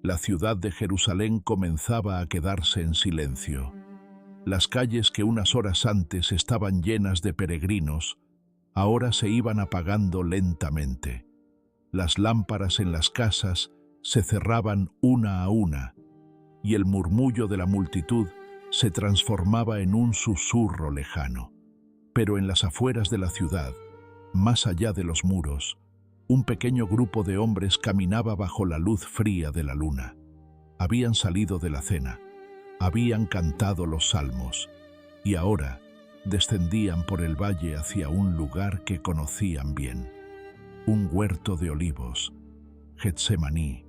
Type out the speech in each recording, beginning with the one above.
La ciudad de Jerusalén comenzaba a quedarse en silencio. Las calles que unas horas antes estaban llenas de peregrinos, ahora se iban apagando lentamente. Las lámparas en las casas se cerraban una a una, y el murmullo de la multitud se transformaba en un susurro lejano. Pero en las afueras de la ciudad, más allá de los muros, un pequeño grupo de hombres caminaba bajo la luz fría de la luna. Habían salido de la cena, habían cantado los salmos, y ahora descendían por el valle hacia un lugar que conocían bien. Un huerto de olivos, Getsemaní,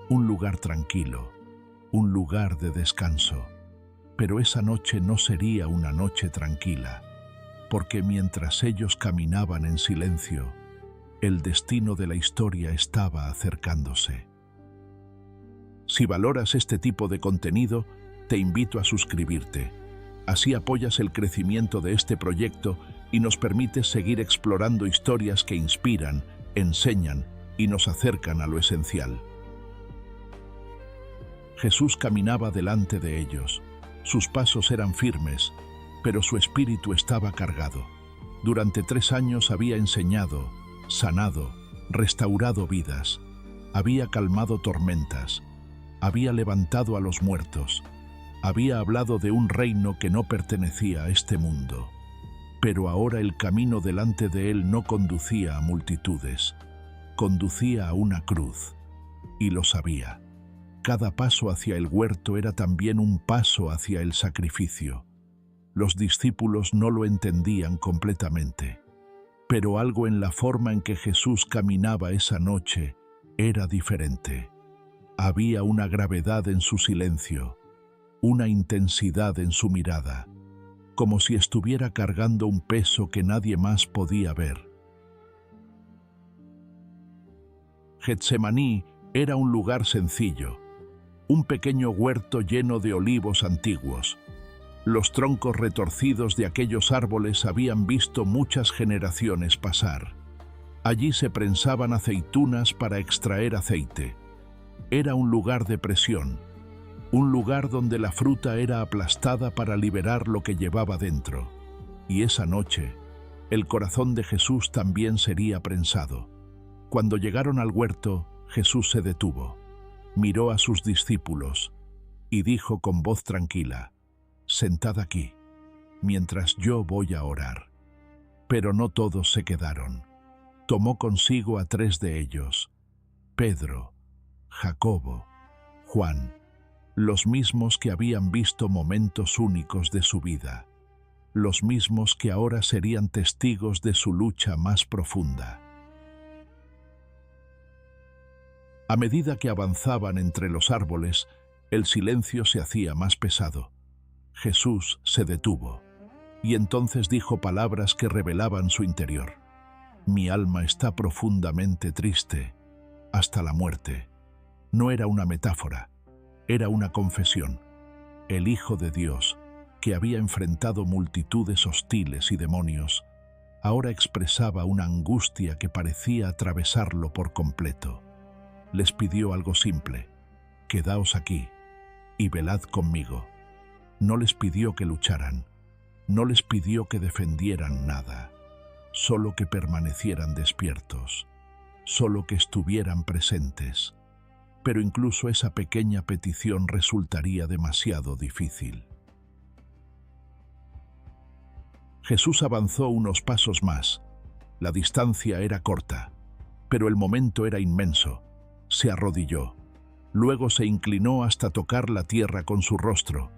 un lugar tranquilo, un lugar de descanso. Pero esa noche no sería una noche tranquila, porque mientras ellos caminaban en silencio, el destino de la historia estaba acercándose. Si valoras este tipo de contenido, te invito a suscribirte. Así apoyas el crecimiento de este proyecto y nos permites seguir explorando historias que inspiran, enseñan y nos acercan a lo esencial. Jesús caminaba delante de ellos. Sus pasos eran firmes, pero su espíritu estaba cargado. Durante 3 años había enseñado, sanado, restaurado vidas, había calmado tormentas, había levantado a los muertos, había hablado de un reino que no pertenecía a este mundo. Pero ahora el camino delante de él no conducía a multitudes, conducía a una cruz, y lo sabía. Cada paso hacia el huerto era también un paso hacia el sacrificio. Los discípulos no lo entendían completamente, pero algo en la forma en que Jesús caminaba esa noche era diferente. Había una gravedad en su silencio, una intensidad en su mirada, como si estuviera cargando un peso que nadie más podía ver. Getsemaní era un lugar sencillo, un pequeño huerto lleno de olivos antiguos. Los troncos retorcidos de aquellos árboles habían visto muchas generaciones pasar. Allí se prensaban aceitunas para extraer aceite. Era un lugar de presión, un lugar donde la fruta era aplastada para liberar lo que llevaba dentro. Y esa noche, el corazón de Jesús también sería prensado. Cuando llegaron al huerto, Jesús se detuvo, miró a sus discípulos y dijo con voz tranquila: «Sentad aquí, mientras yo voy a orar». Pero no todos se quedaron. Tomó consigo a 3 de ellos, Pedro, Jacobo, Juan, los mismos que habían visto momentos únicos de su vida, los mismos que ahora serían testigos de su lucha más profunda. A medida que avanzaban entre los árboles, el silencio se hacía más pesado. Jesús se detuvo, y entonces dijo palabras que revelaban su interior. «Mi alma está profundamente triste, hasta la muerte». No era una metáfora, era una confesión. El Hijo de Dios, que había enfrentado multitudes hostiles y demonios, ahora expresaba una angustia que parecía atravesarlo por completo. Les pidió algo simple: «Quedaos aquí y velad conmigo». No les pidió que lucharan, no les pidió que defendieran nada, solo que permanecieran despiertos, solo que estuvieran presentes. Pero incluso esa pequeña petición resultaría demasiado difícil. Jesús avanzó unos pasos más. La distancia era corta, pero el momento era inmenso. Se arrodilló, luego se inclinó hasta tocar la tierra con su rostro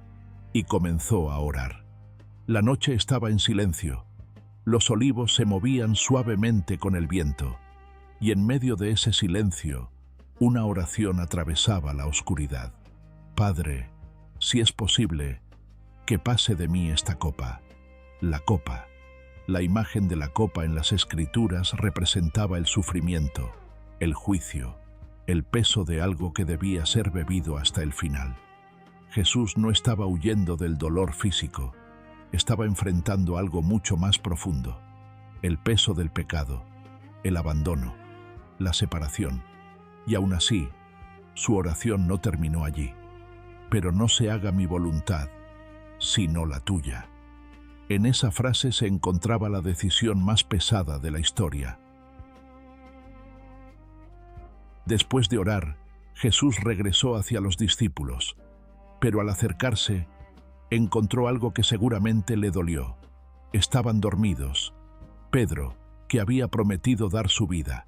y comenzó a orar. La noche estaba en silencio. Los olivos se movían suavemente con el viento, y en medio de ese silencio, una oración atravesaba la oscuridad. «Padre, si es posible, que pase de mí esta copa». La copa. La imagen de la copa en las Escrituras representaba el sufrimiento, el juicio, el peso de algo que debía ser bebido hasta el final. Jesús no estaba huyendo del dolor físico, estaba enfrentando algo mucho más profundo: el peso del pecado, el abandono, la separación. Y aún así, Su oración no terminó allí. Pero no se haga mi voluntad, sino la tuya. En esa frase se encontraba la decisión más pesada de la historia. Después de orar, Jesús regresó hacia los discípulos, pero al acercarse, encontró algo que seguramente le dolió. Estaban dormidos. Pedro, que había prometido dar su vida.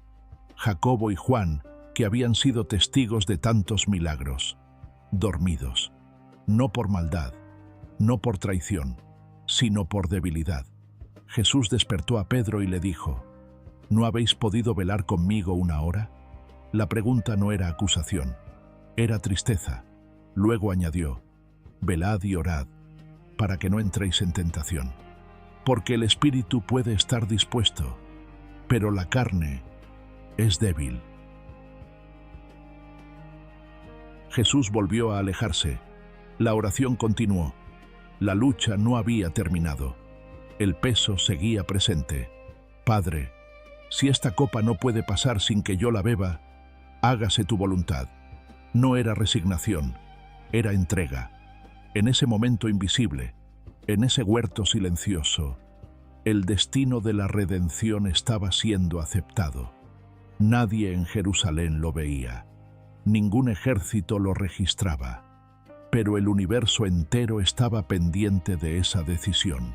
Jacobo y Juan, que habían sido testigos de tantos milagros. Dormidos. No por maldad, no por traición, sino por debilidad. Jesús despertó a Pedro y le dijo: ¿No habéis podido velar conmigo una hora? La pregunta no era acusación, era tristeza. Luego añadió: velad y orad, para que no entréis en tentación. Porque el espíritu puede estar dispuesto, pero la carne es débil. Jesús volvió a alejarse. La oración continuó. La lucha no había terminado. El peso seguía presente. Padre, si esta copa no puede pasar sin que yo la beba, hágase tu voluntad. No era resignación, era entrega. En ese momento invisible, en ese huerto silencioso, el destino de la redención estaba siendo aceptado. Nadie en Jerusalén lo veía. Ningún ejército lo registraba. Pero el universo entero estaba pendiente de esa decisión.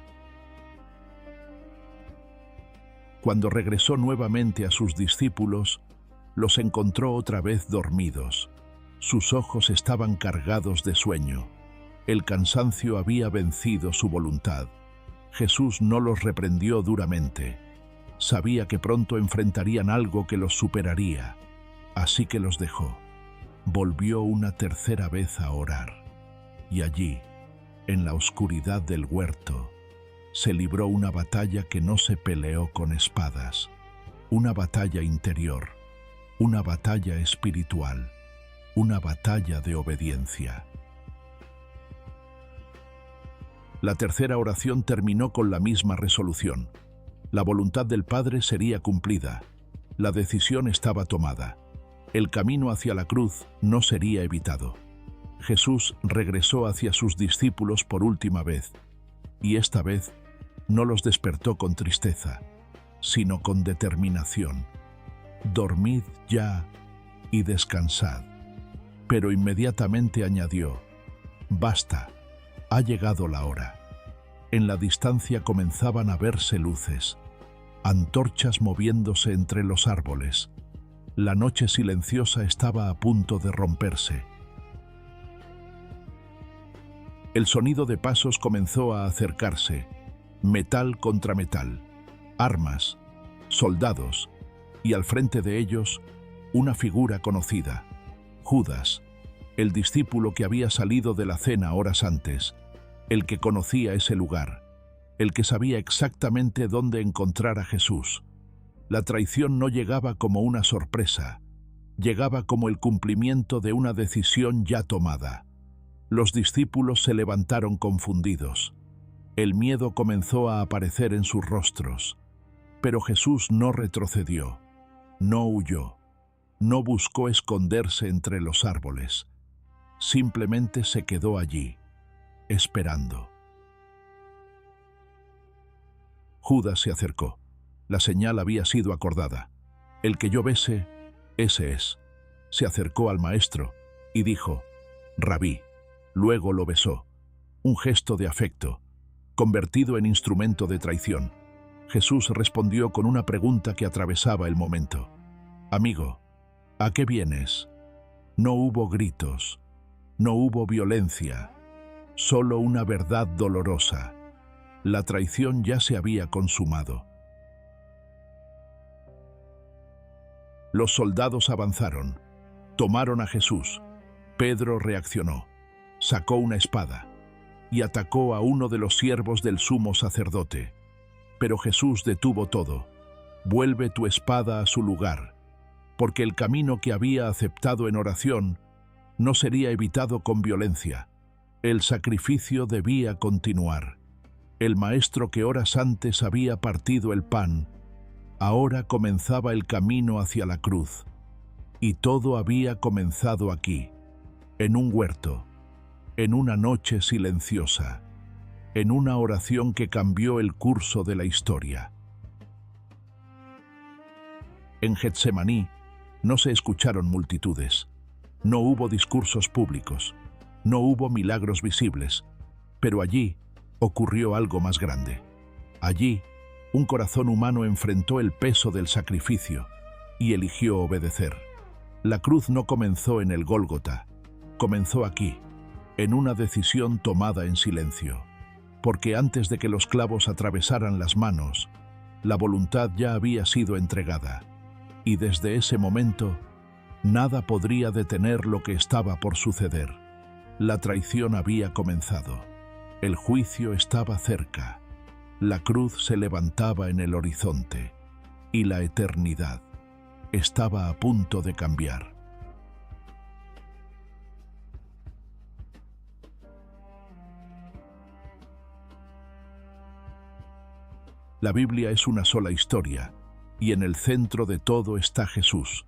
Cuando regresó nuevamente a sus discípulos, los encontró otra vez dormidos. Sus ojos estaban cargados de sueño. El cansancio había vencido su voluntad. Jesús no los reprendió duramente. Sabía que pronto enfrentarían algo que los superaría, así que los dejó. Volvió una tercera vez a orar. Y allí, en la oscuridad del huerto, se libró una batalla que no se peleó con espadas, una batalla interior, una batalla espiritual, una batalla de obediencia. La tercera oración terminó con la misma resolución. La voluntad del Padre sería cumplida. La decisión estaba tomada. El camino hacia la cruz no sería evitado. Jesús regresó hacia sus discípulos por última vez, y esta vez no los despertó con tristeza, sino con determinación. Dormid ya y descansad. Pero inmediatamente añadió: basta, ha llegado la hora. En la distancia comenzaban a verse luces, antorchas moviéndose entre los árboles. La noche silenciosa estaba a punto de romperse. El sonido de pasos comenzó a acercarse, metal contra metal, armas, soldados, y al frente de ellos, una figura conocida, Judas, el discípulo que había salido de la cena horas antes, el que conocía ese lugar, el que sabía exactamente dónde encontrar a Jesús. La traición no llegaba como una sorpresa, llegaba como el cumplimiento de una decisión ya tomada. Los discípulos se levantaron confundidos. El miedo comenzó a aparecer en sus rostros. Pero Jesús no retrocedió, no huyó, no buscó esconderse entre los árboles. Simplemente se quedó allí, esperando. Judas se acercó. La señal había sido acordada. El que yo bese, ese es. Se acercó al maestro y dijo: Rabí. Luego lo besó. Un gesto de afecto, convertido en instrumento de traición. Jesús respondió con una pregunta que atravesaba el momento. Amigo, ¿a qué vienes? No hubo gritos, no hubo violencia, solo una verdad dolorosa. La traición ya se había consumado. Los soldados avanzaron, tomaron a Jesús. Pedro reaccionó, sacó una espada y atacó a uno de los siervos del sumo sacerdote. Pero Jesús detuvo todo. Vuelve tu espada a su lugar, porque el camino que había aceptado en oración no sería evitado con violencia. El sacrificio debía continuar. El maestro que horas antes había partido el pan, ahora comenzaba el camino hacia la cruz. Y todo había comenzado aquí, en un huerto, en una noche silenciosa, en una oración que cambió el curso de la historia. En Getsemaní no se escucharon multitudes, no hubo discursos públicos, no hubo milagros visibles, pero allí ocurrió algo más grande. Allí, un corazón humano enfrentó el peso del sacrificio y eligió obedecer. La cruz no comenzó en el Gólgota, comenzó aquí, en una decisión tomada en silencio, porque antes de que los clavos atravesaran las manos, la voluntad ya había sido entregada, y desde ese momento, nada podría detener lo que estaba por suceder. La traición había comenzado, el juicio estaba cerca, la cruz se levantaba en el horizonte, y la eternidad estaba a punto de cambiar. La Biblia es una sola historia, y en el centro de todo está Jesús.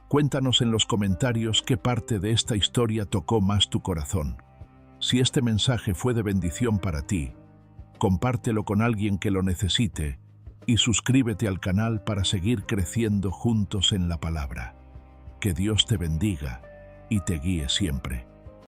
Cuéntanos en los comentarios qué parte de esta historia tocó más tu corazón. Si este mensaje fue de bendición para ti, compártelo con alguien que lo necesite y suscríbete al canal para seguir creciendo juntos en la palabra. Que Dios te bendiga y te guíe siempre.